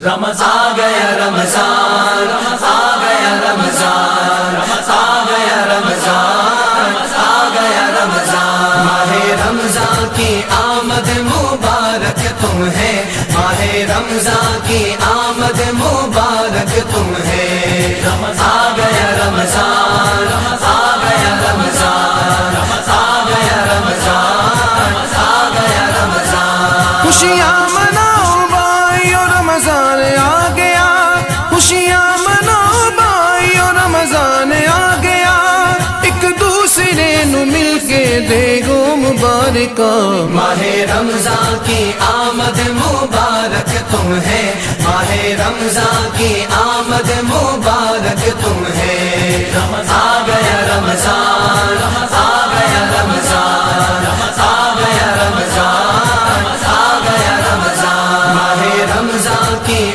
رمضان آ گیا، رمضان آ گیا، رمضان آ گیا، رمضان آ گیا، رمضان ماہ رمضان کی آمد مبارک تم ہے، ماہ رمضان کی آمد مبارک تم ہے۔ آ گیا رمضان آ گیا، رمضان آ گیا، رمضان آ گیا، رمضان خوشیاں مناؤ بھائیو رمضان آ گیا، خوشیاں مناؤ بھائیو رمضان آ گیا، ایک دوسرے نو مل کے دے گو مبارکاں۔ ماہ رمضان کی آمد مبارک تم ہے، ماہ رمضان کی آمد مبارک تم ہے۔ آ گیا رمضان